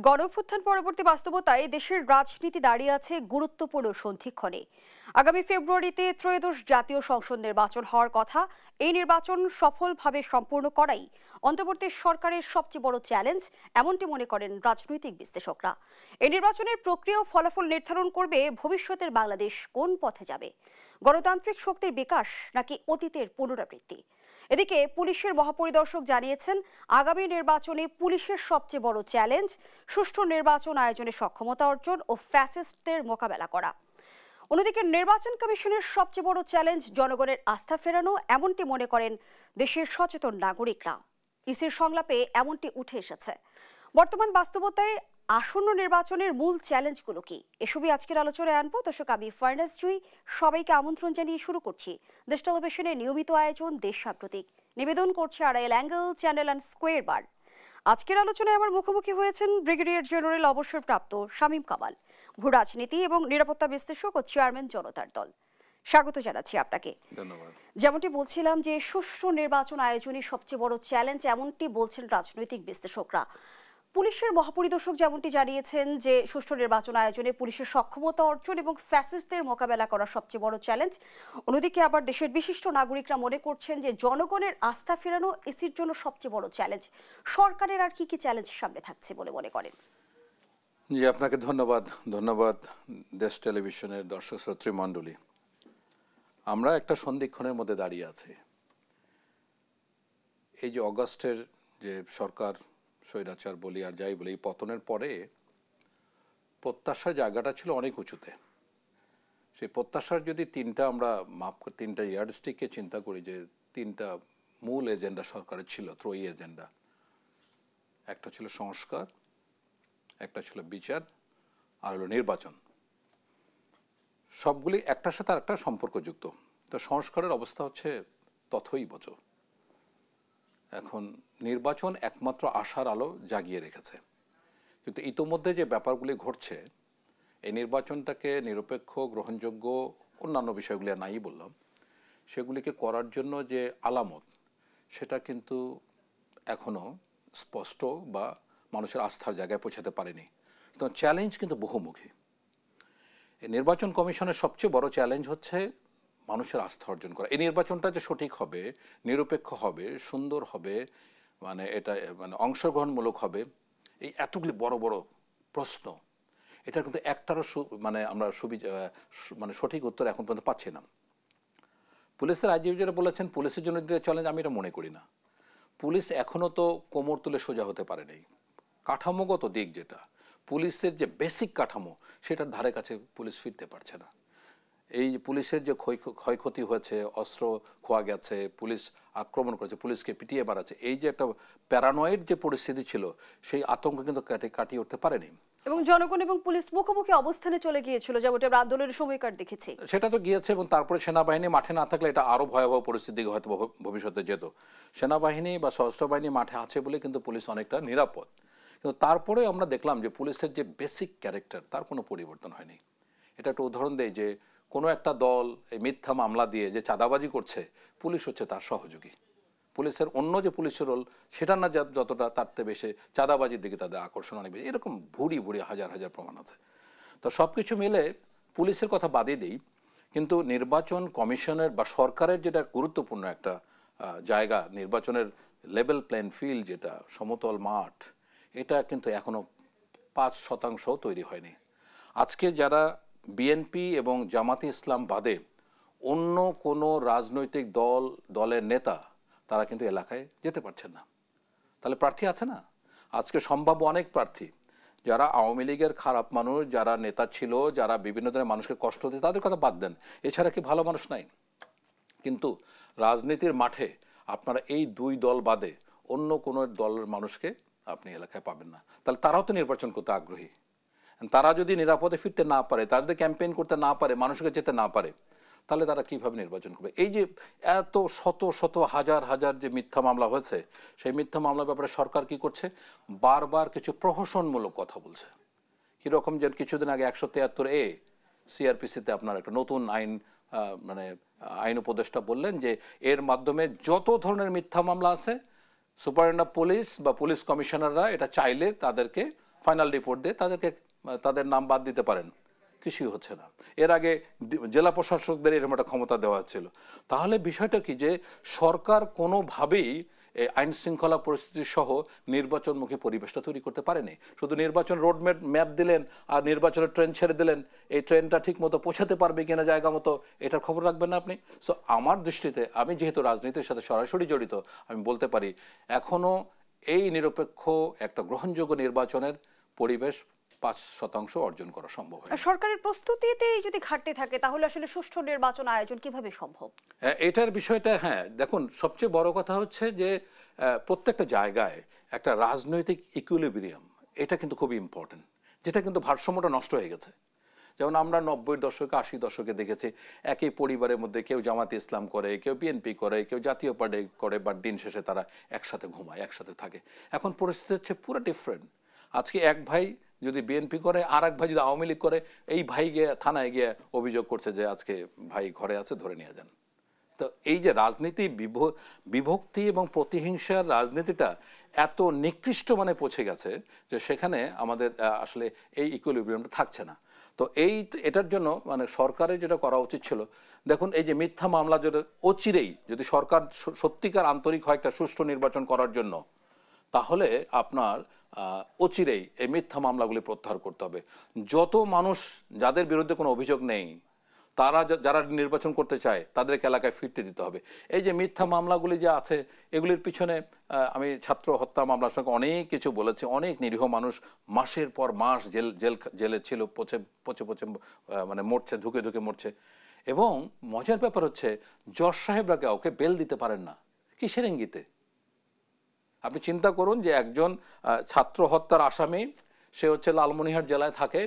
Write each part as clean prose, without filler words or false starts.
গণঅভ্যুত্থান পরবর্তী বাস্তবতায় দেশের রাজনীতি দাঁড়িয়ে আছে গুরুত্বপূর্ণ সন্ধিক্ষণে। আগামী ফেব্রুয়ারিতে ত্রয়োদশ জাতীয় সংসদ নির্বাচন হওয়ার কথা। এই নির্বাচন সফলভাবে সম্পূর্ণ করাই অন্তর্বর্তী সরকারের সবচেয়ে বড় চ্যালেঞ্জ, এমনটি মনে করেন রাজনৈতিক বিশ্লেষকরা। এই নির্বাচনের প্রক্রিয়া ও ফলাফল নির্ধারণ করবে ভবিষ্যতের বাংলাদেশ কোন পথে যাবে, গণতান্ত্রিক শক্তির বিকাশ নাকি অতীতের পুনরাবৃত্তি। এদিকে পুলিশের মহাপরিদর্শক জানিয়েছেন, আগামী নির্বাচনে পুলিশের সবচেয়ে বড় চ্যালেঞ্জ সুষ্ঠু নির্বাচন আয়োজনে সক্ষমতা অর্জন ও ফ্যাসিস্টদের মোকাবেলা করা। অন্যদিকে নির্বাচন কমিশনের সবচেয়ে বড় চ্যালেঞ্জ জনগণের আস্থা ফেরানো, এমনটি মনে করেন দেশের সচেতন নাগরিকরা। ইসির সংলাপে এমনটি উঠে এসেছে। বর্তমান বাস্তবতায় আসন্ন নির্বাচনের মূল চ্যালেঞ্জগুলো কি, এসবই আজকের আলোচনায় আনবো। দর্শক, আমি ফার্নাস জুই, সবাইকে আমন্ত্রণ জানিয়ে শুরু করছি দেশ টেলিভিশনের নিয়মিত আয়োজন দেশ সাম্প্রতিক। নিবেদন করছে Arail angle channel and square বার। আজকের আলোচনায় আমার মুখোমুখি হয়েছেন ব্রিগেডিয়ার জেনারেল অবসরপ্রাপ্ত শামীম কামাল, ভূ রাজনীতি এবং নিরাপত্তা বিশ্লেষক ও চেয়ারম্যান জনতার দল। স্বাগত জানাচ্ছি আপনাকে। ধন্যবাদ। যেমনটি বলছিলাম যে সুষ্ঠু নির্বাচন আয়োজনই সবচেয়ে বড় চ্যালেঞ্জ, এমনটি বলছেন রাজনৈতিক বিশ্লেষকরা। পুলিশের মহাপরিদর্শক যেমনটি জানিয়েছেন যে সুষ্ঠু নির্বাচন আয়োজনে পুলিশের সক্ষমতা অর্জন এবং ফ্যাসিস্টদের মোকাবেলা করা সবচেয়ে বড় চ্যালেঞ্জ। অন্যদিকে আবার দেশের বিশিষ্ট নাগরিকরা মনে করছেন যে জনগণের আস্থা ফেরানো ইসির জন্য সবচেয়ে বড় চ্যালেঞ্জ। সরকারের আর কি কি চ্যালেঞ্জ সামনে থাকছে বলে মনে করেন? জি, আপনাকে ধন্যবাদ দেশ টেলিভিশনের দর্শক শ্রোতৃ মণ্ডলী। আমরা একটা সন্ধিক্ষণের মধ্যে দাঁড়িয়ে আছি। এই যে অগাস্টের যে সরকার স্বৈরাচার বলি আর যাই বলি, এই পতনের পরে প্রত্যাশার জায়গাটা ছিল অনেক উঁচুতে। সেই প্রত্যাশার যদি তিনটা ইয়ার্ডস্টিককে চিন্তা করি, যে তিনটা মূল এজেন্ডা সরকারের ছিল, ত্রয়ী এজেন্ডা। একটা ছিল সংস্কার, একটা ছিল বিচার, আর হলো নির্বাচন। সবগুলি একটার সাথে আরেকটা সম্পর্কযুক্ত। তো সংস্কারের অবস্থা হচ্ছে তথৈবচ। এখন নির্বাচন একমাত্র আশার আলো জাগিয়ে রেখেছে, কিন্তু ইতোমধ্যে যে ব্যাপারগুলি ঘটছে, এই নির্বাচনটাকে নিরপেক্ষ, গ্রহণযোগ্য, অন্যান্য বিষয়গুলি নাই বললাম, সেগুলিকে করার জন্য যে আলামত, সেটা কিন্তু এখনও স্পষ্ট বা মানুষের আস্থার জায়গায় পৌঁছাতে পারেনি। তো চ্যালেঞ্জ কিন্তু বহুমুখী। এই নির্বাচন কমিশনের সবচেয়ে বড় চ্যালেঞ্জ হচ্ছে মানুষের আস্থা অর্জন করা। এই নির্বাচনটা যে সঠিক হবে, নিরপেক্ষ হবে, সুন্দর হবে, এটা অংশগ্রহণমূলক হবে, এই এতগুলি বড় বড় প্রশ্ন, এটা কিন্তু একটারও আমরা সঠিক উত্তর এখন পর্যন্ত পাচ্ছি না। পুলিশের আইজিপি যেটা বলেছেন, পুলিশের জন্য যে চ্যালেঞ্জ, আমি এটা মনে করি না। পুলিশ এখনও তো কোমর তুলে সোজা হতে পারেনি। কাঠামোগত দিক, যেটা পুলিশের যে বেসিক কাঠামো, সেটার ধারে কাছে পুলিশ ফিরতে পারছে না। এই পুলিশের যে ক্ষয়ক্ষতি হয়েছে, অস্ত্র খোয়া গেছে, পুলিশ আক্রমণ করেছে, পুলিশকে পিটিয়ে মারাচ্ছে, এই যে একটা প্যারানয়েড যে পরিস্থিতি ছিল, সেই আতঙ্ক কিন্তু কাটিয়ে উঠতে পারেনি। এবং জনগণ এবং পুলিশ মুখোমুখি অবস্থানে চলে গিয়েছিল, যেমনটা আমরা আন্দোলনের সময়কার দেখেছি। সেটা তো গিয়েছে, এবং তারপরে সেনাবাহিনী মাঠে না থাকলে এটা আরও ভয়াবহ পরিস্থিতি হয়তো ভবিষ্যতে যেত। সেনাবাহিনী বা সশস্ত্র বাহিনী মাঠে আছে বলে কিন্তু পুলিশ অনেকটা নিরাপদ। কিন্তু তারপরে আমরা দেখলাম যে পুলিশের যে বেসিক ক্যারেক্টার, তার কোনো পরিবর্তন হয়নি। এটা একটা উদাহরণ দেয় যে কোনো একটা দল এই মিথ্যা মামলা দিয়ে যে চাঁদাবাজি করছে, পুলিশ হচ্ছে তার সহযোগী। পুলিশের অন্য যে পুলিশের রোল, সেটা না যতটা, তার থেকে বেশি চাঁদাবাজির দিকে তাদের আকর্ষণ অনেক বেশি। এরকম ভুরি হাজার হাজার প্রমাণ আছে। তো সব কিছু মিলে পুলিশের কথা বাদই দিই, কিন্তু নির্বাচন কমিশনের বা সরকারের যেটা গুরুত্বপূর্ণ একটা জায়গা, নির্বাচনের লেভেল প্লেইং ফিল্ড, যেটা সমতল মাঠ, এটা কিন্তু এখনও 5% তৈরি হয়নি। আজকে যারা বিএনপি এবং জামাতে ইসলাম বাদে অন্য কোনো রাজনৈতিক দলের নেতা, তারা কিন্তু এলাকায় যেতে পারছেন না। তাহলে প্রার্থী আছে না? আজকে সম্ভাব্য অনেক প্রার্থী, যারা আওয়ামী লীগের খারাপ মানুষ, যারা নেতা ছিল, যারা বিভিন্ন ধরনের মানুষকে কষ্ট দিত, তাদের কথা বাদ দেন, এছাড়া কি ভালো মানুষ নাই? কিন্তু রাজনীতির মাঠে আপনারা এই দুই দল বাদে অন্য কোনো দলের মানুষকে আপনি এলাকায় পাবেন না। তাহলে তারাও তো নির্বাচন করতে আগ্রহী। তারা যদি নিরাপদে ফিরতে না পারে, তারা যদি ক্যাম্পেইন করতে না পারে, মানুষকে যেতে না পারে, তাহলে তারা কীভাবে নির্বাচন করবে? এই যে এত শত শত হাজার হাজার যে মিথ্যা মামলা হয়েছে, সেই মিথ্যা মামলার ব্যাপারে সরকার কি করছে? বারবার কিছু প্রহসনমূলক কথা বলছে। কীরকম, যে কিছুদিন আগে 173A সিআরপিসিতে আপনার একটা নতুন আইন উপদেষ্টা বললেন যে এর মাধ্যমে যত ধরনের মিথ্যা মামলা আছে, সুপারিনটেন্ডেন্ট অফ পুলিশ বা পুলিশ কমিশনাররা এটা চাইলে তাদেরকে ফাইনাল রিপোর্ট দিয়ে তাদেরকে তাদের নাম বাদ দিতে পারেন, কিছুই হচ্ছে না। এর আগে জেলা প্রশাসকদের এরকম একটা ক্ষমতা দেওয়া ছিল। তাহলে বিষয়টা কি যে সরকার কোনোভাবেই এই আইন শৃঙ্খলা পরিস্থিতি সহ নির্বাচনমুখী পরিবেশটা তৈরি করতে পারেনি। শুধু নির্বাচন রোড ম্যাপ দিলেন আর নির্বাচনের ট্রেন ছেড়ে দিলেন, এই ট্রেনটা ঠিক মতো পৌঁছাতে পারবে কিনা জায়গা মতো এটার খবর রাখবেন না আপনি। সো আমার দৃষ্টিতে, আমি যেহেতু রাজনীতির সাথে সরাসরি জড়িত, আমি বলতে পারি এখনো এই নিরপেক্ষ একটা গ্রহণযোগ্য নির্বাচনের পরিবেশ 5% অর্জন করা সম্ভব হয়। সরকারের প্রস্তুতিতে যদি ঘাটতি থাকে তাহলে আসলে সুষ্ঠু নির্বাচন আয়োজন কিভাবে সম্ভব? এটার বিষয়টা, হ্যাঁ দেখুন, সবচেয়ে বড় কথা হচ্ছে যে প্রত্যেকটা জায়গায় একটা রাজনৈতিক ইকুইলিব্রিয়াম, এটা কিন্তু খুবই ইম্পর্টেন্ট, যেটা কিন্তু ভারসাম্যটা নষ্ট হয়ে গেছে। যেমন আমরা 90-এর দশকে 80 দশকে দেখেছি একই পরিবারের মধ্যে কেউ জামাতে ইসলাম করে, কেউ বিএনপি করে, কেউ জাতীয় পার্টি করে, বাট দিন শেষে তারা একসাথে ঘুমায়, একসাথে থাকে। এখন পরিস্থিতি হচ্ছে পুরো ডিফারেন্ট। আজকে এক ভাই যদি বিএনপি করে, আর এক ভাই যদি আওয়ামী লীগ করে, এই ভাই গিয়ে থানায় গিয়ে অভিযোগ করছে যে আজকে ভাই ঘরে আছে, ধরে নিয়ে যান। তো এই যে রাজনীতি, বিভক্তি এবং প্রতিহিংসার রাজনীতিটা এত নিকৃষ্ট মানে পৌঁছে গেছে যে সেখানে আমাদের আসলে এই ইকুইলিব্রিয়ামটা থাকছে না। তো এটার জন্য মানে সরকারের যেটা করা উচিত ছিল, দেখুন এই যে মিথ্যা মামলা যদি অচিরেই, যদি সরকার সত্যিকার আন্তরিক হয় একটা সুষ্ঠু নির্বাচন করার জন্য, তাহলে আপনার অচিরেই এই মিথ্যা মামলাগুলি প্রত্যাহার করতে হবে। যত মানুষ যাদের বিরুদ্ধে কোনো অভিযোগ নেই, তারা যারা নির্বাচন করতে চায় তাদেরকে এলাকায় ফিরতে দিতে হবে। এই যে মিথ্যা মামলাগুলি যে আছে, এগুলির পিছনে আমি ছাত্র হত্যা মামলার সঙ্গে অনেক কিছু বলেছি। অনেক নিরীহ মানুষ মাসের পর মাস জেলে ছিল, পচে পচে মানে মরছে, ধুকে ধুকে মরছে। এবং মজার ব্যাপার হচ্ছে জজ সাহেবরা কাউকে বেল দিতে পারেন না। কিসের ইঙ্গিতে? আপনি চিন্তা করুন যে একজন ছাত্র হত্যার আসামি, সে হচ্ছে লালমনিরহাট জেলায় থাকে,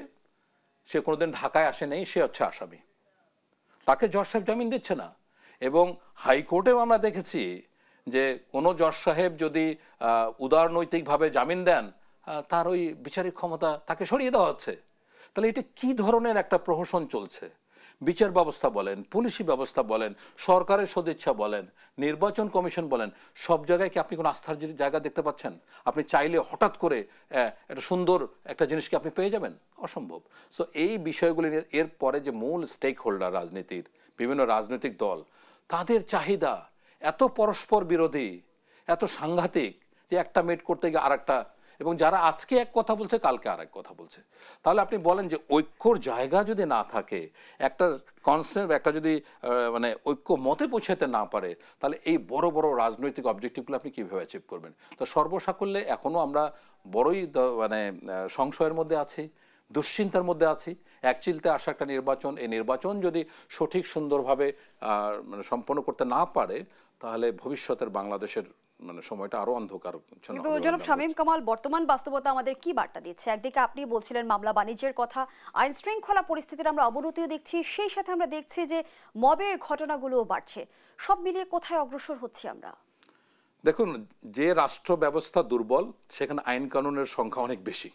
সে কোনোদিন ঢাকায় আসে নেই, সে হচ্ছে আসামি, তাকে জজ সাহেব জামিন দিচ্ছে না। এবং হাইকোর্টেও আমরা দেখেছি যে কোনো জজ সাহেব যদি উদারনৈতিকভাবে জামিন দেন, তার ওই বিচারিক ক্ষমতা তাকে সরিয়ে দেওয়া হচ্ছে। তাহলে এটা কি ধরনের একটা প্রহসন চলছে? বিচার ব্যবস্থা বলেন, পুলিশি ব্যবস্থা বলেন, সরকারের সদিচ্ছা বলেন, নির্বাচন কমিশন বলেন, সব জায়গায় কি আপনি কোনো আস্থার জায়গা দেখতে পাচ্ছেন? আপনি চাইলে হঠাৎ করে একটা সুন্দর একটা জিনিসকে আপনি পেয়ে যাবেন? অসম্ভব। সো এই বিষয়গুলি নিয়ে এর পরে যে মূল স্টেক হোল্ডার রাজনীতির বিভিন্ন রাজনৈতিক দল, তাদের চাহিদা এত পরস্পর বিরোধী, এত সাংঘাতিক যে একটা মিট করতে গিয়ে আর একটা, এবং যারা আজকে এক কথা বলছে কালকে আর এক কথা বলছে। তাহলে আপনি বলেন যে ঐক্যর জায়গা যদি না থাকে, একটা কনসেন্ট, একটা যদি মানে ঐক্য মতে পৌঁছাতে না পারে, তাহলে এই বড় বড় রাজনৈতিক অবজেক্টিভগুলো আপনি কীভাবে অ্যাচিভ করবেন? তো সর্বসাকল্যে এখনও আমরা বড়ই মানে সংশয়ের মধ্যে আছি, দুশ্চিন্তার মধ্যে আছি। একচিলতে আসা একটা নির্বাচন, এই নির্বাচন যদি সঠিক সুন্দরভাবে মানে সম্পন্ন করতে না পারে, তাহলে ভবিষ্যতের বাংলাদেশের মানে সময়টা আরো অন্ধকার। কিন্তু জনাব শামীম কামাল, বর্তমান বাস্তবতা আমাদের কি বার্তা দিচ্ছে? একদিকে আপনি বলছিলেন মামলা বাণিজ্যের কথা, আইন শৃঙ্খলা পরিস্থিতির আমরা অবনতিও দেখছি, সেই সাথে আমরা দেখছি যে মবের ঘটনাগুলোও বাড়ছে। সব মিলিয়ে কোথায় অগ্রসর হচ্ছি আমরা? দেখুন, যে রাষ্ট্র ব্যবস্থা দুর্বল সেখানে আইন কানুনের সংখ্যা অনেক বেশি,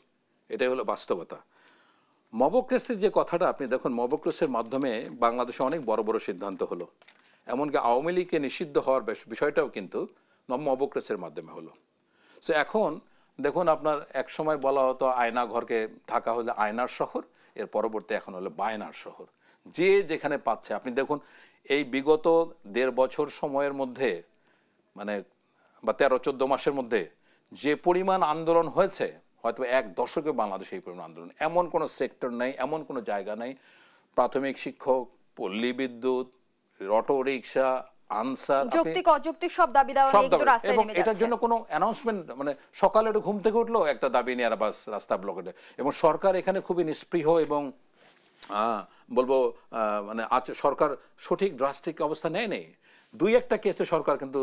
এটাই হলো বাস্তবতা। মবক্রেসির যে কথাটা আপনি দেখুন, মবক্রেসির মাধ্যমে বাংলাদেশে অনেক বড় বড় সিদ্ধান্ত হলো। এমনকি আওয়ামী লীগকে নিষিদ্ধ হওয়ার বিষয়টাও কিন্তু মবক্রেসির মাধ্যমে হলো। সো এখন দেখুন, আপনার এক সময় বলা হতো আয়না ঘরকে ঢাকা হলে আয়নার শহর, এর পরবর্তী এখন হলো বায়নার শহর। যে যেখানে পাচ্ছে, আপনি দেখুন এই বিগত 1.5 বছর সময়ের মধ্যে, মানে বা 13-14 মাসের মধ্যে যে পরিমাণ আন্দোলন হয়েছে, হয়তো 1 দশকে বাংলাদেশে এই পরিমাণ আন্দোলন, এমন কোনো সেক্টর নেই, এমন কোনো জায়গা নেই, প্রাথমিক শিক্ষক, পল্লী বিদ্যুৎ, অটো রিক্সা, আনসার, যৌক্তিক অযৌক্তিক সব দাবি দেওয়া নিয়ে কিন্তু রাস্তায় নেমে যাচ্ছে। এটার জন্য কোনো অ্যানাউন্সমেন্ট, মানে সকালে একটু ঘুম থেকে উঠলো একটা দাবি নিয়ে আর বাস রাস্তা ব্লক করে। এবং সরকার এখানে খুবই নিষ্পৃহ এবং বলবো মানে সরকার সঠিক ড্রাস্টিক অবস্থা নেই। 2-1টা কেসে সরকার কিন্তু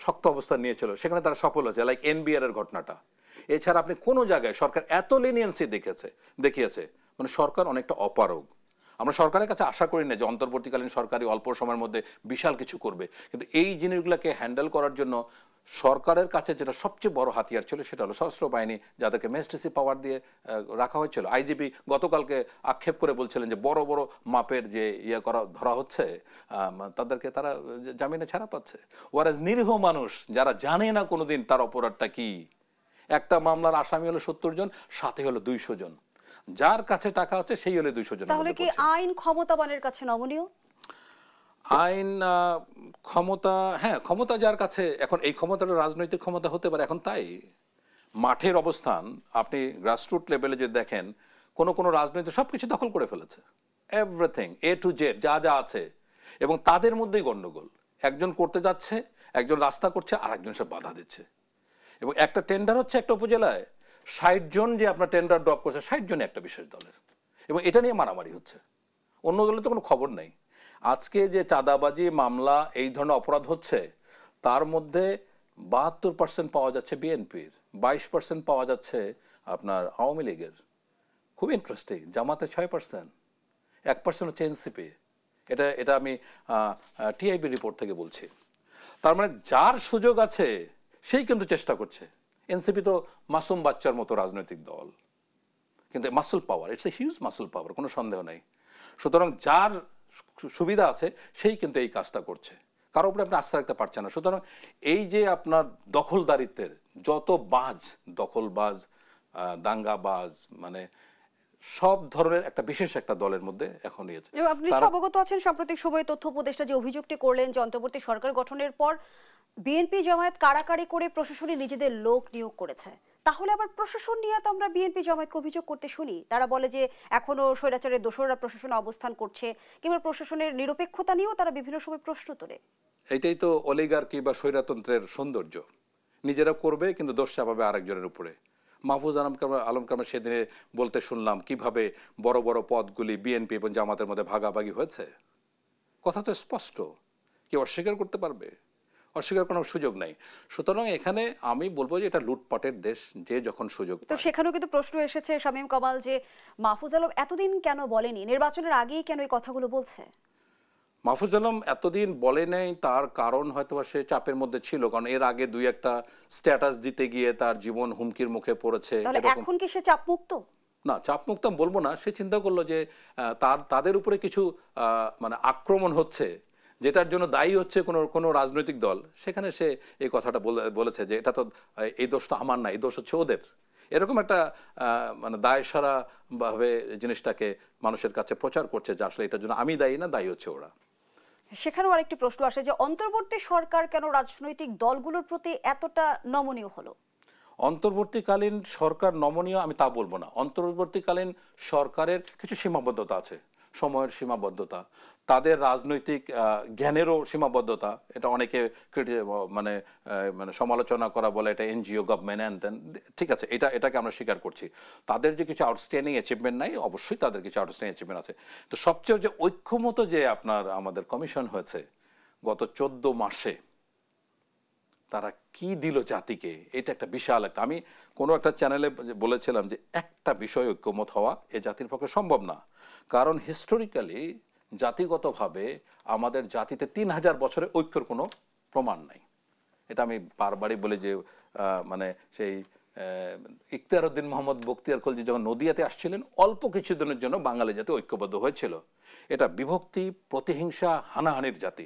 শক্ত অবস্থান নিয়েছিল, সেখানে তারা সফল হয়েছে, লাইক এনবিআর এর ঘটনাটা। এছাড়া আপনি কোনো জায়গায় সরকার এত লিনিয়েন্সি দেখিয়েছে, মানে সরকার অনেকটা অপারগ। আমরা সরকারের কাছে আশা করি না যে অন্তর্বর্তীকালীন সরকারই অল্প সময়ের মধ্যে বিশাল কিছু করবে, কিন্তু এই জিনিসগুলোকে হ্যান্ডেল করার জন্য সরকারের কাছে যেটা সবচেয়ে বড় হাতিয়ার ছিল সেটা হলো সশস্ত্র বাহিনী, যাদেরকে ম্যাজিস্ট্রেসি পাওয়ার দিয়ে রাখা হয়েছিল। আইজিপি গতকালকে আক্ষেপ করে বলছিলেন যে বড় বড় মাপের যে ধরা হচ্ছে, তাদেরকে তারা জামিনে ছাড়া পাচ্ছে। ওয়ারাজ নিরীহ মানুষ যারা জানে না কোনোদিন তার অপরাধটা কি, একটা মামলার আসামি হলো 70 জন, সাথে হলো 200 জন। যার কাছে টাকা আছে সেই হলো 200 জন। তাহলে কি আইন ক্ষমতাবানের কাছে নমনীয়? আইন ক্ষমতা, হ্যাঁ ক্ষমতা যার কাছে, এখন এই ক্ষমতাটা রাজনৈতিক ক্ষমতা হতে পারে। এখন তাই মাঠের অবস্থান আপনি গ্রাসরুট লেভেলে যদি দেখেন, কোন কোন রাজনীতি সবকিছু দখল করে ফেলেছে, এভরিথিং এ টু জেড যা যা আছে, এবং তাদের মধ্যেই গন্ডগোল। একজন করতে যাচ্ছে, একজন রাস্তা করছে, আর একজন সে বাধা দিচ্ছে। এবং একটা টেন্ডার হচ্ছে একটা উপজেলায় 60 জন যে আপনার টেন্ডার ড্রপ করছে, 60 জনই একটা বিশেষ দলের, এবং এটা নিয়ে মারামারি হচ্ছে। অন্য দলের তো কোনো খবর নেই। আজকে যে চাঁদাবাজি মামলা, এই ধরনের অপরাধ হচ্ছে, তার মধ্যে 72% পাওয়া যাচ্ছে বিএনপির, 22% পাওয়া যাচ্ছে আপনার আওয়ামী লীগের। খুব ইন্টারেস্টিং। জামাতে 6%, 1% হচ্ছে এনসিপি। এটা আমি টিআইবি রিপোর্ট থেকে বলছি। তার মানে যার সুযোগ আছে সেই কিন্তু চেষ্টা করছে। এনসিপি তো মাসুম বাচ্চার মতো রাজনৈতিক দল, কিন্তু muscle power, it's a huge muscle পাওয়ার, কোনো সন্দেহ নেই। সুতরাং যার সুবিধা আছে সেই কিন্তু এই কাজটা করছে, কারো উপরে আপনি আস্থা রাখতে পারছেন না। সুতরাং এই যে আপনার দখলদারিত্বের যত বাজ, দখলবাজ, দাঙ্গাবাজ, মানে সব ধরনের একটা বিশেষ একটা দলের মধ্যে এখন নিয়েছে। আপনি অবগত আছেন, সাম্প্রতিক সময়ে তথ্য উপদেষ্টা যে অভিযোগটি করলেন যে অন্তর্বর্তী সরকার গঠনের পর বিএনপি জামায়াত কাড়াকাড়ি করে প্রশাসনে নিজেদের লোক নিয়োগ করেছে। তাহলে আবার প্রশাসন নিয়ে তো আমরা বিএনপি জামায়াতকে অভিযোগ করতে শুনি। তারা বলে যে এখনো স্বৈরাচারের দোসররা প্রশাসনে অবস্থান করছে, কিংবা প্রশাসনের নিরপেক্ষতা নিয়েও তারা বিভিন্ন সময় প্রশ্ন তোলে। এটাই তো অলিগার্কি বা স্বৈরতন্ত্রের সৌন্দর্য। নিজেরা করবে কিন্তু দোষ চাপাবে আরেকজনের উপরে। মাহফুজ আলম কামাল সেদিনে বলতে শুনলাম কিভাবে বড় বড় পদগুলি বিএনপি এবং জামাতের মধ্যে ভাগাভাগি হয়েছে। কথা তো স্পষ্ট, কেউ অস্বীকার করতে পারবে? অস্বীকার কোনো সুযোগ নাই। সুতরাং এখানে আমি বলবো যে এটা লুটপাটের দেশ, যে যখন সুযোগ। তো সেখানেও কিন্তু প্রশ্ন এসেছে শামীম কামাল, যে মাহফুজ আলম এতদিন কেন বলেনি, নির্বাচনের আগেই কেন এই কথাগুলো বলছে? মাহফুজ আলম এতদিন বলে নেই, তার কারণ হয়তো সে চাপের মধ্যে ছিল, কারণ এর আগে দুই একটা স্ট্যাটাস দিতে গিয়ে তার জীবন হুমকির মুখে পড়েছে। এখন কি সে চাপমুক্ত? না, চাপমুক্ত বলবো না। সে চিন্তা করলো যে তাদের উপরে কিছু মানে আক্রমণ হচ্ছে, যেটার জন্য দায়ী হচ্ছে কোনো রাজনৈতিক দল। সেখানে সে এই কথাটা বলেছে যে এটা তো, এই দোষ তো আমার না, এই দোষ হচ্ছে ওদের। এরকম একটা মানে দায়সারা ভাবে জিনিসটাকে মানুষের কাছে প্রচার করছে যে আসলে এটার জন্য আমি দায়ী না, দায়ী হচ্ছে ওরা। সেখানেও আরেকটি প্রশ্ন আসে যে অন্তর্বর্তী সরকার কেন রাজনৈতিক দলগুলোর প্রতি এতটা নমনীয় হলো? অন্তর্বর্তীকালীন সরকার নমনীয় আমি তা বলবো না। অন্তর্বর্তীকালীন সরকারের কিছু সীমাবদ্ধতা আছে, সময়ের সীমাবদ্ধতা, তাদের রাজনৈতিক জ্ঞানেরও সীমাবদ্ধতা। এটা অনেকে মানে সমালোচনা করা বলে এটা এনজিও গভর্নমেন্ট অ্যান্ড দেন, ঠিক আছে, এটাকে আমরা স্বীকার করছি। তাদের যে কিছু আউটস্ট্যান্ডিং অ্যাচিভমেন্ট নাই, অবশ্যই তাদের কিছু আউটস্ট্যান্ডিং অ্যাচিভমেন্ট আছে। তো সবচেয়ে যে ঐক্যমত যে আমাদের কমিশন হয়েছে গত 14 মাসে, তারা কি দিল জাতিকে, এটা একটা বিশাল একটা। আমি কোনো একটা চ্যানেলে বলেছিলাম যে একটা বিষয় ঐক্যমত হওয়া এ জাতির পক্ষে সম্ভব না, কারণ হিস্টোরিক্যালি জাতিগতভাবে আমাদের জাতিতে 3000 বছরে ঐক্যর কোনো প্রমাণ নাই। এটা আমি বারবারই বলি যে মানে সেই ইখতিয়ার উদ্দিন মোহাম্মদ বখতিয়ার খলজি যখন নদিয়াতে আসছিলেন, অল্প কিছুদিনের জন্য বাঙালি জাতি ঐক্যবদ্ধ হয়েছিল। এটা বিভক্তি, প্রতিহিংসা, হানাহানির জাতি।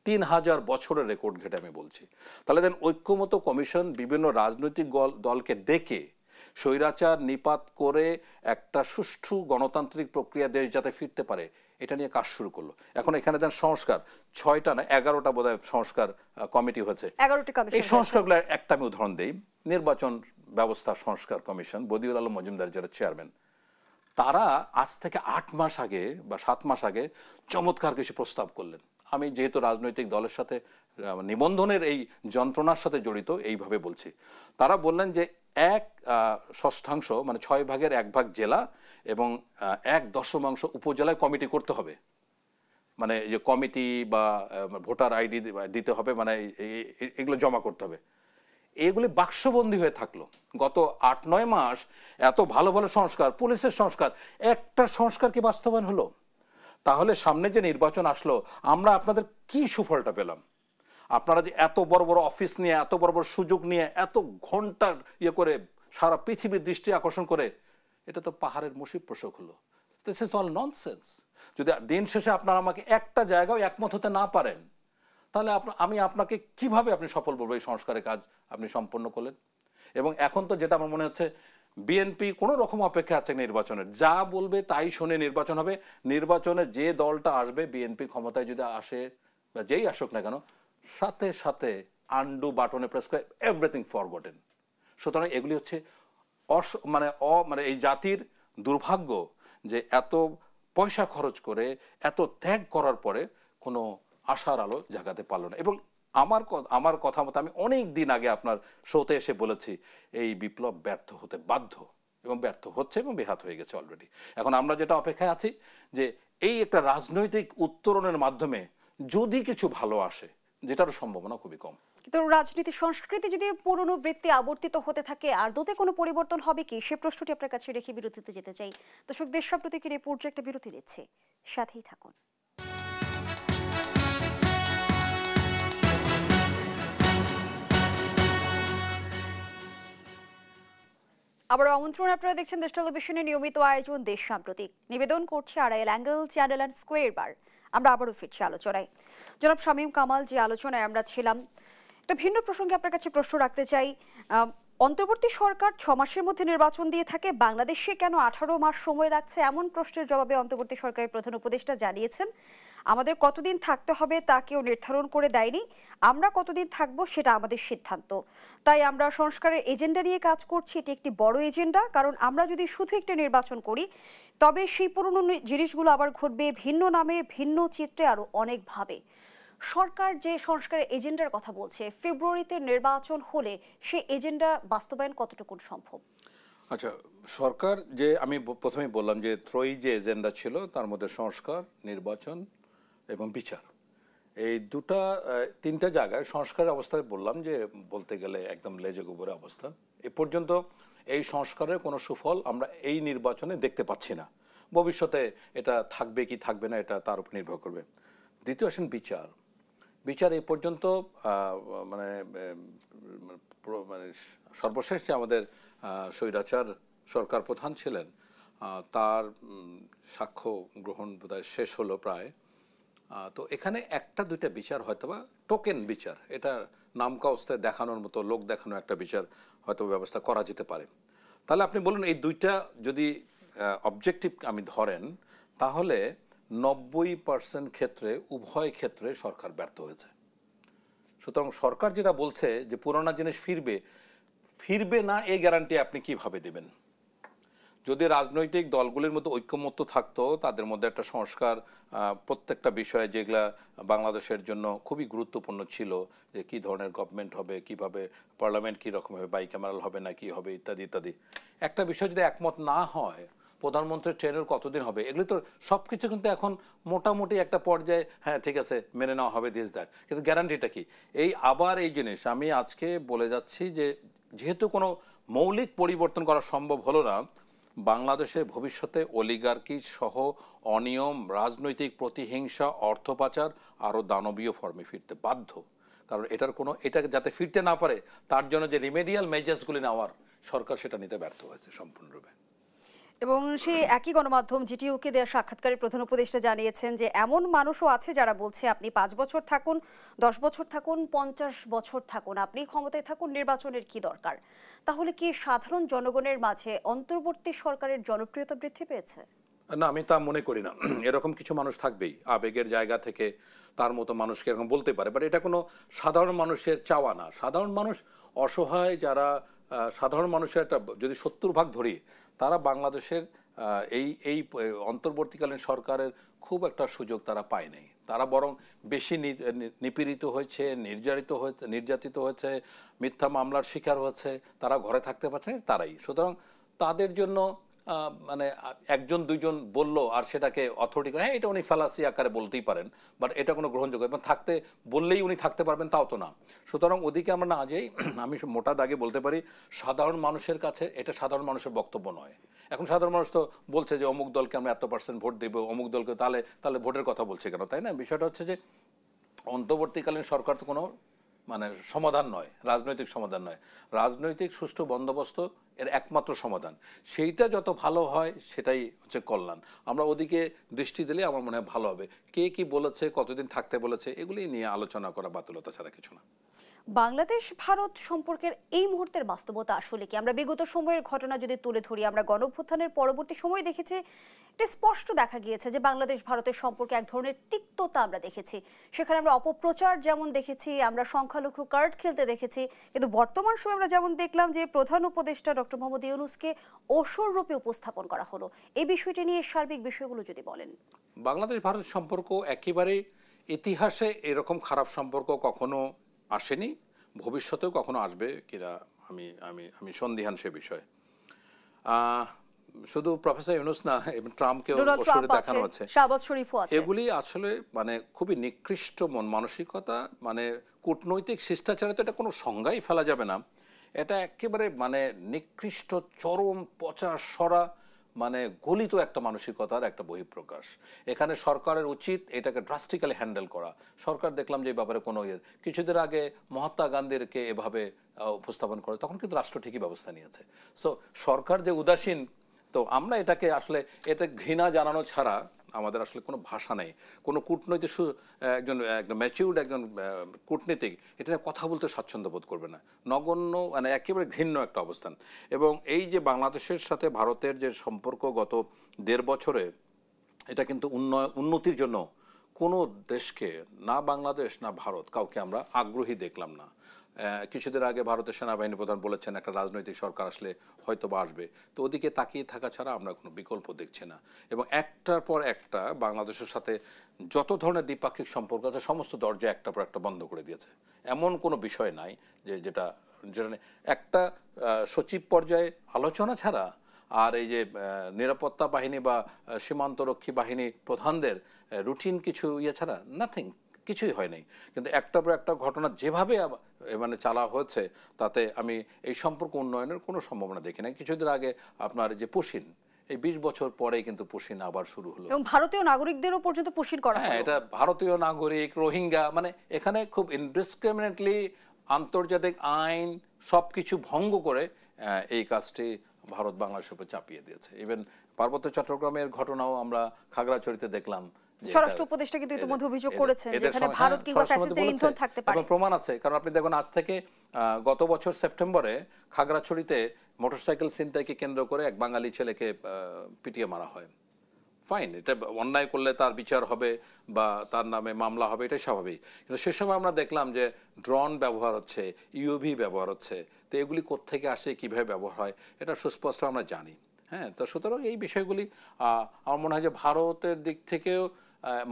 3000 বছরের রেকর্ড ঘেটে আমি বলছি। তাহলে দেন ঐক্যমত কমিশন বিভিন্ন রাজনৈতিক দলকে ডেকে স্বৈরাচার নিপাত করে একটা সুষ্ঠু গণতান্ত্রিক প্রক্রিয়া দেশ যাতে ফিরতে পারে, এটা নিয়ে কাজ শুরু করলো। এখন এখানে দেন সংস্কার 6টা না 11টা বোধহয় সংস্কার কমিটি হয়েছে। এই সংস্কারগুলো একটা আমি উদাহরণ দিই। নির্বাচন ব্যবস্থা সংস্কার কমিশন, বদিউল আলম মজুমদার যারা চেয়ারম্যান, তারা আজ থেকে 8 মাস আগে বা 7 মাস আগে চমৎকার কিছু প্রস্তাব করলেন। আমি যেহেতু রাজনৈতিক দলের সাথে নিবন্ধনের এই যন্ত্রণার সাথে জড়িত, এইভাবে বলছি। তারা বললেন যে 1/6 মানে 6 ভাগের 1 ভাগ জেলা এবং 1/10 উপজেলায় কমিটি করতে হবে। মানে যে কমিটি বা ভোটার আইডি দিতে হবে, মানে এগুলো জমা করতে হবে। এগুলি বাক্সবন্দী হয়ে থাকলো গত 8-9 মাস। এত ভালো ভালো সংস্কার, পুলিশের সংস্কার, একটা সংস্কার কি বাস্তবায়ন হলো? তাহলে সামনে যে নির্বাচন আসলো, আমরা আপনাদের কি সুফলটা পেলাম? আপনারা যে এত বড় বড় অফিস নিয়ে, এত বড় বড় সুযোগ নিয়ে, এত ঘন্টার করে সারা পৃথিবীর দৃষ্টি আকর্ষণ করে, এটা তো পাহাড়ের মুশিব প্রসক হলো। This is all nonsense. যদি দিন শেষে আপনারা আমাকে একটা জায়গায় একমত হতে না পারেন, তাহলে আমি আপনাকে কিভাবে আপনি সফল বলবো এই সংস্কারের কাজ আপনি সম্পন্ন করলেন? এবং এখন তো যেটা আমার মনে হচ্ছে বিএনপি কোনো রকম অপেক্ষা আছে নির্বাচনের, যা বলবে তাই শুনে নির্বাচন হবে। নির্বাচনে যে দলটা আসবে, বিএনপি ক্ষমতায় যদি আসে বা যেই আসুক না কেন, সাথে সাথে আন্ডু বাটনে প্রেস করে এভরিথিং ফরগটেন। সুতরাং এগুলি হচ্ছে মানে এই জাতির দুর্ভাগ্য যে এত পয়সা খরচ করে এত ত্যাগ করার পরে কোনো আশার আলো জাগাতে পারল না। এবং আমার কথা মতো আমি অনেক দিন আগে আপনার শোতে এসে বলেছি এই বিপ্লব ব্যর্থ হতে বাধ্য, এবং ব্যর্থ হচ্ছে এবং বেহাত হয়ে গেছে অলরেডি। এখন আমরা যেটা অপেক্ষায় আছি যে এই একটা রাজনৈতিক উত্তরণের মাধ্যমে যদি কিছু ভালো আসে, যেটার সম্ভাবনা খুবই কম। কিন্তু রাজনীতি সংস্কৃতি যদি পুরনো বৃত্তি আবর্তিত হতে থাকে, আদতে কোনো পরিবর্তন হবে কি, সে প্রশ্নটি আপনার কাছে রেখে বিরতিতে যেতে চাই। দর্শক, দেশ সাম্প্রতিকের এই পর্যায়ে একটা বিরতি নিচ্ছে, সাথেই থাকুন। আবারও আমন্ত্রণ, আপনারা দেখছেন দেশ টেলিভিশনের নিয়মিত আয়োজন দেশ সাম্প্রতিক। নিবেদন করছে Arail angle channel and square বার। আমরা আবারও ফিরছি আলোচনায়। জনাব শামীম কামাল, যে আলোচনায় আমরা ছিলাম, একটা ভিন্ন প্রসঙ্গে আপনার কাছে প্রশ্ন রাখতে চাই। অন্তর্বর্তী সরকার 6 মাসের মধ্যে নির্বাচন দিয়ে থাকে, বাংলাদেশে কেন 18 মাস সময় লাগছে? এমন প্রশ্নের জবাবে অন্তর্বর্তী সরকারের প্রধান উপদেষ্টা জানিয়েছেন, আমাদের কতদিন থাকতে হবে তা কেউ নির্ধারণ করে দেয়নি, আমরা কতদিন থাকবো সেটা আমাদের সিদ্ধান্ত। তাই আমরা সংস্কারের এজেন্ডা নিয়ে কাজ করছি, এটি একটি বড় এজেন্ডা। কারণ আমরা যদি শুধু একটা নির্বাচন করি, তবে সেই পুরনো জিনিসগুলো আবার ঘটবে ভিন্ন নামে, ভিন্ন চিত্রে, আরও অনেকভাবে। সরকার যে সংস্কারের এজেন্ডার কথা বলছে, ফেব্রুয়ারিতে নির্বাচন হলে সেই এজেন্ডা বাস্তবায়ন কতটুকু সম্ভব? আচ্ছা, সরকার যে আমি প্রথমেই বললাম যে ত্রয়ী যে এজেন্ডা ছিল, তার মধ্যে সংস্কার, নির্বাচন এবং বিচার, এই তিনটা জায়গায় সংস্কারের অবস্থায় বললাম যে বলতে গেলে একদম লেজে গোবরে অবস্থা। এ পর্যন্ত এই সংস্কারের কোনো সুফল আমরা এই নির্বাচনে দেখতে পাচ্ছি না। ভবিষ্যতে এটা থাকবে কি থাকবে না, এটা তার উপর নির্ভর করবে। দ্বিতীয় আসেন বিচার। বিচার এই পর্যন্ত মানে মানে সর্বশেষ যে আমাদের স্বৈরাচার সরকার প্রধান ছিলেন, তার সাক্ষ্য গ্রহণ বোধহয় শেষ হলো প্রায়। তো এখানে একটা দুইটা বিচার হয়তোবা টোকেন বিচার, এটা নামকাওস্তায় দেখানোর মতো, লোক দেখানো একটা বিচার হয়তো ব্যবস্থা করা যেতে পারে। তাহলে আপনি বলুন, এই দুইটা যদি অবজেক্টিভ আমি ধরেন, তাহলে 90% ক্ষেত্রে, উভয় ক্ষেত্রে সরকার ব্যর্থ হয়েছে। সুতরাং সরকার যেটা বলছে যে পুরোনো জিনিস ফিরবে না, এই গ্যারান্টি আপনি কিভাবে দেবেন? যদি রাজনৈতিক দলগুলির মধ্যে ঐক্যমত্য থাকতো, তাদের মধ্যে একটা সংস্কার, প্রত্যেকটা বিষয়ে যেগুলা বাংলাদেশের জন্য খুবই গুরুত্বপূর্ণ ছিল, যে কী ধরনের গভর্নমেন্ট হবে, কিভাবে পার্লামেন্ট কী রকম হবে, বাইক্যামেরাল হবে না কি হবে, ইত্যাদি ইত্যাদি, একটা বিষয় যদি একমত না হয়, প্রধানমন্ত্রীর ট্রেনের কতদিন হবে, এগুলি তো সব কিছু কিন্তু এখন মোটামুটি একটা পর্যায়ে হ্যাঁ ঠিক আছে মেনে নেওয়া হবে, দিস দ্যাট, কিন্তু গ্যারান্টিটা কি? আবার এই জিনিস আমি আজকে বলে যাচ্ছি যে যেহেতু কোনো মৌলিক পরিবর্তন করা সম্ভব হলো না, বাংলাদেশে ভবিষ্যতে অলিগার্কি সহ অনিয়ম, রাজনৈতিক প্রতিহিংসা, অর্থ পাচার আরও দানবীয় ফর্মে ফিরতে বাধ্য। কারণ এটা যাতে ফিরতে না পারে, তার জন্য যে রিমেডিয়াল মেজার্সগুলি নেওয়ার, সরকার সেটা নিতে ব্যর্থ হয়েছে সম্পূর্ণরূপে। এবং সেই একই গণমাধ্যম জিটিইউকে দেওয়া সাক্ষাৎকারে প্রধান উপদেষ্টা জানিয়েছেন যে এমন মানুষও আছে যারা বলছে আপনি 5 বছর থাকুন, 10 বছর থাকুন, 50 বছর থাকুন, আপনি ক্ষমতায় থাকুন, নির্বাচনের কি দরকার? তাহলে কি সাধারণ জনগণের মাঝে অন্তর্বর্তী সরকারের জনপ্রিয়তা বৃদ্ধি পেয়েছে? না, আমি তা মনে করি না। এরকম কিছু মানুষ থাকবেই, আবেগের জায়গা থেকে তার মতো মানুষকে এরকম বলতে পারে, বাট এটা কোনো সাধারণ মানুষের চাওয়া না। সাধারণ মানুষ অসহায়, যারা সাধারণ মানুষের একটা যদি 70 ভাগ ধরি, তারা বাংলাদেশের এই অন্তর্বর্তীকালীন সরকারের খুব একটা সুযোগ তারা পায় নাই। তারা বরং বেশি নিপীড়িত হয়েছে, নির্যাতিত হয়েছে, মিথ্যা মামলার শিকার হয়েছে, তারা ঘরে থাকতে পারছে না তারাই। সুতরাং তাদের জন্য মানে একজন দুইজন বললো আর সেটাকে অথরিটি করে, হ্যাঁ এটা উনি ফালাসি আকারে বলতেই পারেন, বাট এটা কোনো গ্রহণযোগ্য এবং থাকতে বললেই উনি থাকতে পারবেন তাও তো না। সুতরাং ওদিকে আমরা না যাই। আমি মোটা দাগে বলতে পারি, সাধারণ মানুষের কাছে এটা সাধারণ মানুষের বক্তব্য নয়। এখন সাধারণ মানুষ তো বলছে যে অমুক দলকে আমরা এত % ভোট দেবো, অমুক দলকে, তাহলে ভোটের কথা বলছে কেন, তাই না? বিষয়টা হচ্ছে যে অন্তর্বর্তীকালীন সরকার তো কোনো মানে সমাধান নয়, রাজনৈতিক সমাধান নয়। রাজনৈতিক সুষ্ঠু বন্দোবস্ত এর একমাত্র সমাধান। সেইটা যত ভালো হয় সেটাই হচ্ছে কল্যাণ। আমরা ওদিকে দৃষ্টি দিলে আমার মনে হয় ভালো হবে। কে কি বলেছে, কতদিন থাকতে বলেছে, এগুলি নিয়ে আলোচনা করা বাতুলতা ছাড়া কিছু না। বাংলাদেশ ভারত সম্পর্কের এই মুহূর্তের বাস্তবতা আসলে কি? আমরা বিগত সময়ের ঘটনা যদি তুলে ধরি, আমরা গণঅভ্যুত্থানের পরবর্তী সময় দেখেছি, এটা স্পষ্ট দেখা গিয়েছে যে বাংলাদেশ ভারতের সম্পর্কে এক ধরনের তিক্ততা আমরা দেখেছি। সেখানে আমরা অপপ্রচার যেমন দেখেছি, আমরা সংখ্যালঘু কার্ড খেলতে দেখেছি, কিন্তু বর্তমান সময়ে আমরা যেমন দেখলাম যে প্রধান উপদেষ্টা ডক্টর মোহাম্মদ ইউনূসকে অসুর রূপে উপস্থাপন করা হলো। এই বিষয়টি নিয়ে সার্বিক বিষয়গুলো যদি বলেন। বাংলাদেশ ভারত সম্পর্ক একেবারে ইতিহাসে এরকম খারাপ সম্পর্ক কখনো আসেনি, ভবিষ্যতেও কখনো আসবে কিনা আমি আমি আমি সন্দিহান সে বিষয়ে। শুধু প্রফেসর ইউনূস না, এবং ট্রাম্পকেও অসুরে দেখানো হচ্ছে, শাহবাজ শরীফও আছে। এগুলি আসলে মানে খুবই নিকৃষ্ট মন মানসিকতা, মানে কূটনৈতিক শিষ্টাচারে তো এটা কোনো সংজ্ঞাই ফেলা যাবে না। এটা একেবারে মানে নিকৃষ্ট, চরম, পচা সরা, মানে গলিত একটা মানসিকতার একটা বহিঃপ্রকাশ। এখানে সরকারের উচিত এটাকে ড্রাস্টিক্যালি হ্যান্ডেল করা। সরকার দেখলাম যে এই ব্যাপারে কোনো কিছুদিন আগে মহাত্মা গান্ধীকে এভাবে উপস্থাপন করে, তখন কিন্তু রাষ্ট্র ঠিকই ব্যবস্থা নিয়েছে। সো সরকার যে উদাসীন, তো আমরা এটাকে আসলে এটা ঘৃণা জানানো ছাড়া আমাদের আসলে কোনো ভাষা নেই। কোনো কূটনৈতিক একজন ম্যাচিউর্ড একজন কূটনীতিক এটা নিয়ে কথা বলতে স্বাচ্ছন্দ্য বোধ করবে না। নগণ্য, মানে একেবারে ঘৃণ্য একটা অবস্থান। এবং এই যে বাংলাদেশের সাথে ভারতের যে সম্পর্ক গত 1.5 বছরে, এটা কিন্তু উন্নতির জন্য কোনো দেশকে, না বাংলাদেশ না ভারত, কাউকে আমরা আগ্রহী দেখলাম না। কিছুদিন আগে ভারতের সেনাবাহিনী প্রধান বলেছেন একটা রাজনৈতিক সরকার আসলে হয়তো বা আসবে, তো ওদিকে তাকিয়ে থাকা ছাড়া আমরা কোনো বিকল্প দেখছি না। এবং একটার পর একটা বাংলাদেশের সাথে যত ধরনের দ্বিপাক্ষিক সম্পর্ক আছে সমস্ত দরজা একটার পর একটা বন্ধ করে দিয়েছে। এমন কোনো বিষয় নাই যেটা একটা সচিব পর্যায়ে আলোচনা ছাড়া, আর এই যে নিরাপত্তা বাহিনী বা সীমান্তরক্ষী বাহিনী প্রধানদের রুটিন কিছু ছাড়া নাথিং, কিছুই হয় নাই। কিন্তু একটার পর একটা ঘটনা যেভাবে মানে চালা হয়েছে, তাতে আমি এই সম্পর্ক উন্নয়নের কোনো সম্ভাবনা দেখি না। কিছুদিন আগে আপনার যে পুশিন, এই 20 বছর পরে কিন্তু পুশিন আবার শুরু হলো, এবং ভারতীয় নাগরিকদেরও পর্যন্ত পুশিন করা হলো। হ্যাঁ, এটা ভারতীয় নাগরিক, রোহিঙ্গা, মানে এখানে খুব ইনডিসক্রিমিনেটলি আন্তর্জাতিক আইন সবকিছু ভঙ্গ করে এই কাজটি ভারত বাংলাদেশের উপর চাপিয়ে দিয়েছে। ইভেন পার্বত্য চট্টগ্রামের ঘটনাও আমরা খাগড়াছড়িতে দেখলাম। স্বরাষ্ট্র উপদেষ্টা কিন্তু ইতিমধ্যে অভিযোগ করেছেন যে এখানে ভারত কিংবা ফ্যাসিস্টদের ইন্ধন থাকতে পারে, এবং প্রমাণ আছে। কারণ আপনি দেখুন, আজ থেকে গত বছর সেপ্টেম্বরে খাগড়াছড়িতে মোটরসাইকেল ছিনতাইকে কেন্দ্র করে এক বাঙালি ছেলেকে পিটিয়ে মারা হয়। ফাইন, এটা অন্যায় করলে তার বিচার হবে বা তার নামে মামলা হবে, এটাই স্বাভাবিক। কিন্তু সে সময় আমরা দেখলাম যে ড্রোন ব্যবহার হচ্ছে, ইউভি ব্যবহার হচ্ছে। তো এগুলি কোত্থেকে আসে, কীভাবে ব্যবহার হয়, এটা সুস্পষ্ট আমরা জানি। হ্যাঁ, তো সুতরাং এই বিষয়গুলি আমার মনে হয় যে ভারতের দিক থেকেও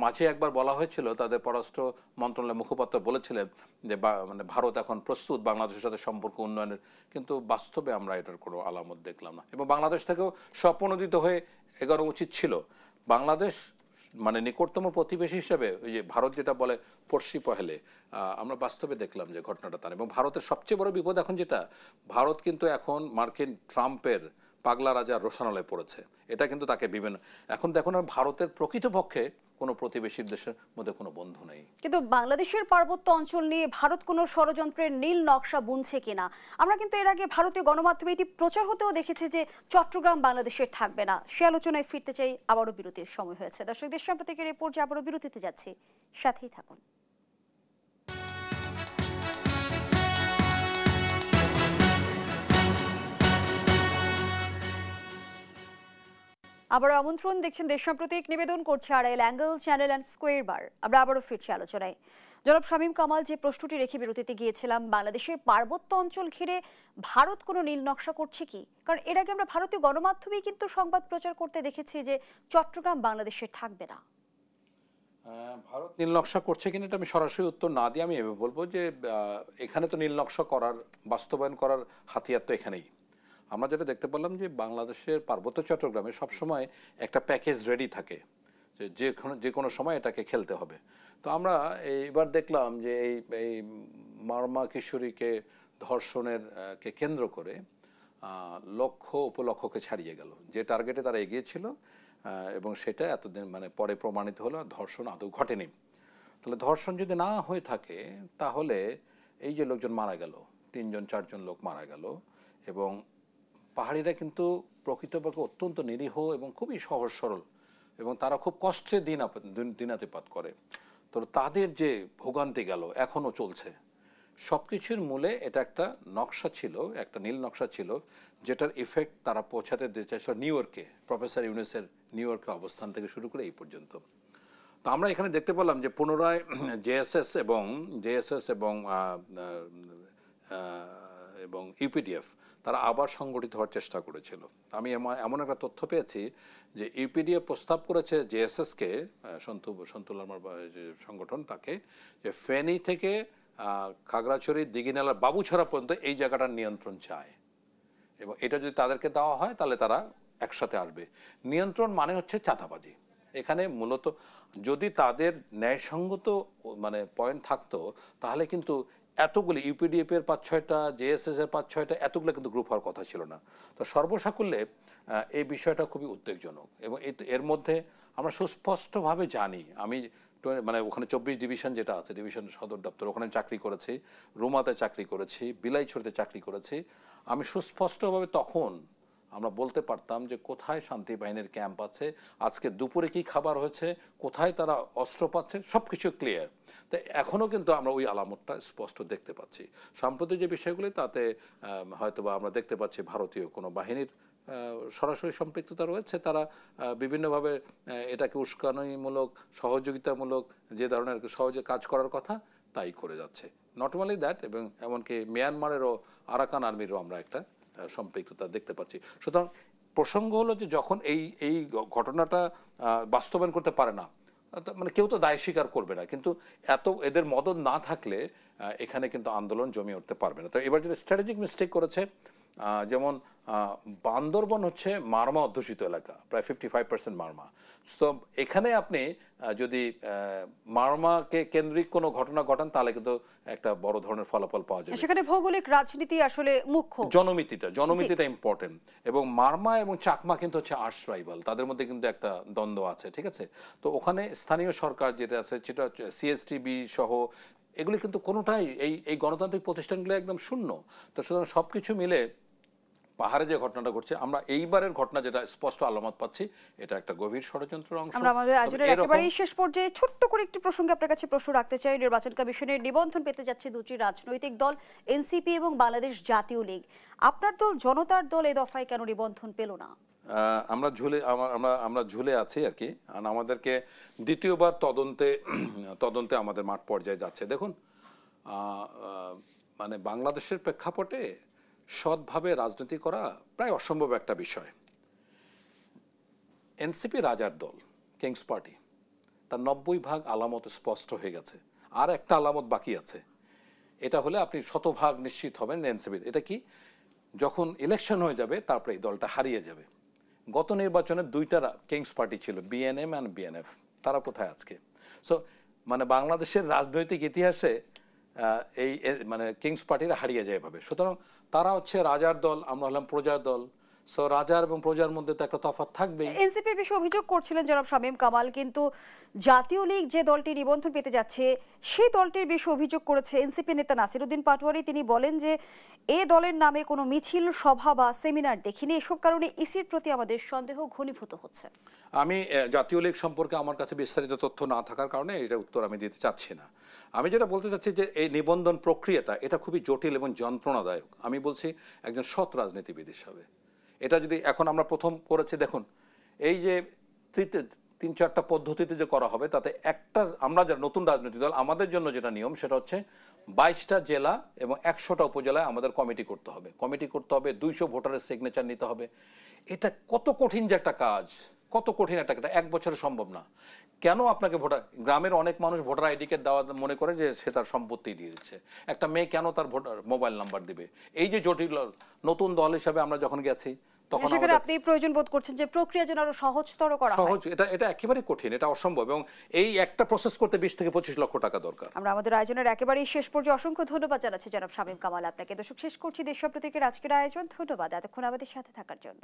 মাঝে একবার বলা হয়েছিল, তাদের পররাষ্ট্র মন্ত্রণালয়ের মুখপাত্র বলেছিলেন যে মানে ভারত এখন প্রস্তুত বাংলাদেশের সাথে সম্পর্ক উন্নয়নের, কিন্তু বাস্তবে আমরা এটার কোনো আলামত দেখলাম না। এবং বাংলাদেশ থেকেও স্বপ্রণোদিত হয়ে এগোনো উচিত ছিল। বাংলাদেশ মানে নিকটতম প্রতিবেশী হিসেবে ওই যে ভারত যেটা বলে পড়শি পহেলে, আমরা বাস্তবে দেখলাম যে ঘটনাটা তার। এবং ভারতের সবচেয়ে বড় বিপদ এখন যেটা, ভারত কিন্তু এখন মার্কিন ট্রাম্পের পাগলা রাজার রোষানলে পড়েছে। এটা কিন্তু তাকে বিভিন্ন, এখন দেখুন ভারতের প্রকৃতপক্ষে কোনো প্রতিবেশী দেশের মধ্যে কোনো বন্ধু নেই। কিন্তু বাংলাদেশের পার্বত্য অঞ্চল নিয়ে ভারত কোনো ষড়যন্ত্রের নীল নকশা বুনছে কিনা, আমরা কিন্তু এর আগে ভারতীয় গণমাধ্যমে এটি প্রচার হতেও দেখেছি যে চট্টগ্রাম বাংলাদেশের থাকবে না। সে আলোচনায় ফিরতে চাই, আবারও বিরতির সময় হয়েছে। দর্শক, দেশ সাম্প্রতিকের এই পর্যায়ে আবারও বিরতিতে যাচ্ছি, সাথেই থাকুন। আবারও আমন্ত্রণ, দেখছেন দেশ সাম্প্রতিক, নিবেদন করছে Arail angle channel and square বার। আমরা আবারও ফিরছি আলোচনায়। জনাব শামীম কামাল, যে প্রশ্নটি রেখে বিরতিতে গিয়েছিলাম, বাংলাদেশের পার্বত্য অঞ্চল ঘিরে ভারত কোনো নীল নকশা করছে কি? কারণ এর আগে আমরা ভারতীয় গণমাধ্যমেই কিন্তু সংবাদ প্রচার করতে দেখেছি যে চট্টগ্রাম বাংলাদেশের থাকবে না। ভারত নীল নকশা করছে কিনা এটা আমি সরাসরি উত্তর না দিয়ে আমি এভাবে বলবো যে এখানে তো নীল নকশা করার, বাস্তবায়ন করার হাতিয়ার তো এখানেই। আমরা যেটা দেখতে পেলাম যে বাংলাদেশের পার্বত্য চট্টগ্রামে সবসময় একটা প্যাকেজ রেডি থাকে, যে কোনো সময় এটাকে খেলতে হবে। তো আমরা এইবার দেখলাম যে এই মারমা কিশোরীকে ধর্ষণের কে কেন্দ্র করে লক্ষ্য উপলক্ষকে ছাড়িয়ে গেল। যে টার্গেটে তারা এগিয়েছিল এবং সেটা এতদিন মানে পরে প্রমাণিত হলো ধর্ষণ আদৌ ঘটেনি। তাহলে ধর্ষণ যদি না হয়ে থাকে, তাহলে এই যে লোকজন মারা গেল, 3-4জন লোক মারা গেল, এবং পাহাড়িরা কিন্তু প্রকৃতপক্ষে অত্যন্ত নিরীহ এবং খুবই সহজ সরল, এবং তারা খুব কষ্টে দিনাতিপাত করে। তো তাদের যে ভোগান্তি গেল, এখনও চলছে, সবকিছুর মূলে এটা একটা নকশা ছিল, একটা নীল নকশা ছিল, যেটার ইফেক্ট তারা পৌঁছাতে দিতে চাইছিল নিউ ইয়র্কে, প্রফেসর ইউনুসের নিউ ইয়র্কে অবস্থান থেকে শুরু করে এই পর্যন্ত। তো আমরা এখানে দেখতে পেলাম যে পুনরায় জেএসএস এবং ইউপিডিএফ তারা আবার সংগঠিত হওয়ার চেষ্টা করেছিল। আমি এমন একটা তথ্য পেয়েছি যে ইউপিডিএফ প্রস্তাব করেছে জেএসএসকে, সন্তু লামার যে সংগঠন, তাকে যে ফেনী থেকে খাগড়াছড়ি, দিঘিনালার বাবুছড়া পর্যন্ত এই জায়গাটার নিয়ন্ত্রণ চায়, এবং এটা যদি তাদেরকে দেওয়া হয় তাহলে তারা একসাথে আসবে। নিয়ন্ত্রণ মানে হচ্ছে চাঁদাবাজি। এখানে মূলত যদি তাদের ন্যায়সঙ্গত মানে পয়েন্ট থাকতো তাহলে কিন্তু এতগুলি ইউপিডিএফ এর 5-6টা, জেএসএস এর 5-6টা, এতগুলো কিন্তু গ্রুপ হওয়ার কথা ছিল না। তো সর্বসাকুল্যে এই বিষয়টা খুবই উদ্বেগজনক, এবং এর মধ্যে আমরা সুস্পষ্টভাবে জানি, আমি মানে ওখানে 24 ডিভিশন যেটা আছে, ডিভিশন সদর দপ্তর, ওখানে চাকরি করেছি, রুমাতে চাকরি করেছি, বিলাইছড়িতে চাকরি করেছি। আমি সুস্পষ্টভাবে তখন আমরা বলতে পারতাম যে কোথায় শান্তি বাহিনীর ক্যাম্প আছে, আজকে দুপুরে কি খাবার হয়েছে, কোথায় তারা অস্ত্র পাচ্ছে, সব কিছু ক্লিয়ার। তো এখনও কিন্তু আমরা ওই আলামতটা স্পষ্ট দেখতে পাচ্ছি। সম্প্রতি যে বিষয়গুলি, তাতে হয়তোবা আমরা দেখতে পাচ্ছি ভারতীয় কোনো বাহিনীর সরাসরি সম্পৃক্ততা রয়েছে। তারা বিভিন্নভাবে এটাকে উস্কানিমূলক, সহযোগিতামূলক যে ধরনের সহজে কাজ করার কথা তাই করে যাচ্ছে। নট অনলি দ্যাট, এবং এমনকি মিয়ানমারেরও আরাকান আর্মিরও আমরা একটা সম্পৃক্ততা দেখতে পাচ্ছি। সুতরাং প্রসঙ্গ হলো যে যখন এই ঘটনাটা বাস্তবায়ন করতে পারে না, মানে কেউ তো দায় স্বীকার করবে না, কিন্তু এদের মদত না থাকলে এখানে কিন্তু আন্দোলন জমে উঠতে পারবে না। তো এবার যেটা স্ট্র্যাটেজিক মিস্টেক করেছে, যেমন বান্দরবন হচ্ছে মারমা অধ্যুষিত এলাকা, প্রায় 55% মারমা। তো এখানে আপনি যদি মারমাকে কেন্দ্রিক কোনো ঘটনা ঘটান তাহলে কিন্তু একটা বড় ধরনের ফলাফল পাওয়া যাবে। সেখানে ভৌগোলিক রাজনীতি আসলে মুখ্য, জনমিতিটা ইম্পর্টেন্ট। এবং মারমা এবং চাকমা কিন্তু হচ্ছে আর্টস রাইভাল, তাদের মধ্যে কিন্তু একটা দ্বন্দ্ব আছে, ঠিক আছে? তো ওখানে স্থানীয় সরকার যেটা আছে, সেটা সিএসটিবি সহ এগুলি কিন্তু কোনোটাই এই গণতান্ত্রিক প্রতিষ্ঠানগুলো একদম শূন্য। তো সুতরাং সব কিছু মিলে পাহাড়ে যে ঘটনাটা ঘটছে, আমরা এইবারের ঘটনা যেটা স্পষ্ট আলামত পাচ্ছি, এটা একটা গভীর ষড়যন্ত্রের অংশ। আমরা আমাদের আয়োজনের একেবারেই শেষ পর্যায়ে ছোট্ট করে একটি প্রসঙ্গে আপনার কাছে প্রশ্ন রাখতে চাই। নির্বাচন কমিশনের নিবন্ধন পেতে যাচ্ছে দুটি রাজনৈতিক দল, এনসিপি এবং বাংলাদেশ জাতীয় লীগ। আপনার দল জনতার দল এই দফায় কেন নিবন্ধন পেল না? আমরা ঝুলে আছি আর কি। আমাদেরকে দ্বিতীয়বার তদন্তে আমাদের মাঠ পর্যায়ে যাচ্ছে। দেখুন, মানে বাংলাদেশের প্রেক্ষাপটে সৎভাবে রাজনীতি করা প্রায় অসম্ভব একটা বিষয়। এনসিপি রাজার দল, কিংস পার্টি, তার 90% আলামত স্পষ্ট হয়ে গেছে, আর একটা আলামত বাকি আছে। এটা হলে আপনি শতভাগ নিশ্চিত হবেন এনসিপির। এটা কি? যখন ইলেকশন হয়ে যাবে তারপরে এই দলটা হারিয়ে যাবে। গত নির্বাচনে দুইটা কিংস পার্টি ছিল, বিএনএম অ্যান্ড বিএনএফ। তারা কোথায় আজকে? সো মানে বাংলাদেশের রাজনৈতিক ইতিহাসে এই মানে কিংস পার্টিরা হারিয়ে যায় এভাবে। সুতরাং তারা হচ্ছে রাজার দল, আমরা হলাম প্রজার দল। সো রাজার এবং প্রজার মধ্যে তো একটা তফাৎ থাকবেই। এনসিপির বিষয়ে অভিযোগ করছিলেন জনাব শামীম কামাল, কিন্তু জাতীয় লীগ যে দলটি নিবন্ধন পেতে যাচ্ছে সেই দলটির বিষয়ে অভিযোগ করেছে এনসিপি নেতা নাসিরউদ্দিন পাটোয়ারি। তিনি বলেন যে এ দলের নামে কোনো মিছিল, সভা বা সেমিনার দেখিনি, এসব কারণে ইসির প্রতি আমাদের সন্দেহ ঘনীভূত হচ্ছে। আমি জাতীয় লীগ সম্পর্কে আমার কাছে বিস্তারিত তথ্য না থাকার কারণে এটা উত্তর আমি দিতে চাচ্ছি না। আমি যেটা বলতে চাচ্ছি যে এই নিবন্ধন প্রক্রিয়াটা এটা খুবই জটিল এবং যন্ত্রণাদায়ক। আমি বলছি একজন সৎ রাজনীতিবিদ হিসাবে। এটা যদি এখন আমরা প্রথম করেছি, দেখুন এই যে 3-4টা পদ্ধতিতে যে করা হবে, তাতে একটা আমরা যারা নতুন রাজনৈতিক দল, আমাদের জন্য যেটা নিয়ম সেটা হচ্ছে 22টা জেলা এবং 100টা উপজেলায় আমাদের কমিটি করতে হবে। 200 ভোটারের সিগনেচার নিতে হবে। এটা কত কঠিন যে একটা কাজ, কত কঠিন একটা, এক বছরে সম্ভব না। কেন আপনাকে ভোটার, গ্রামের অনেক মানুষ ভোটার আইডি কার্ড দেওয়া মনে করে যে সে তার সম্পত্তি দিয়ে দিচ্ছে। একটা মেয়ে কেন তার ভোটার মোবাইল নাম্বার দিবে? এই যে জটিল, নতুন দল হিসাবে আমরা যখন গেছি তখন আপনি প্রয়োজন বোধ করছেন যে প্রক্রিয়া যেন আরো সহজতর করা হয়। সহজ, এটা একেবারে কঠিন, এটা অসম্ভব, এবং এই একটা প্রসেস করতে 20 থেকে 25 লক্ষ টাকা দরকার। আমরা আমাদের আয়োজনের একেবারেই শেষ পর্যায়ে অসংখ্য ধন্যবাদ জানাচ্ছি জনাব শামীম কামাল আপনাকে। দর্শক, শেষ করছি দেশ প্রান্তিকের আজকের আয়োজন। ধন্যবাদ এতক্ষণ আমাদের সাথে থাকার জন্য।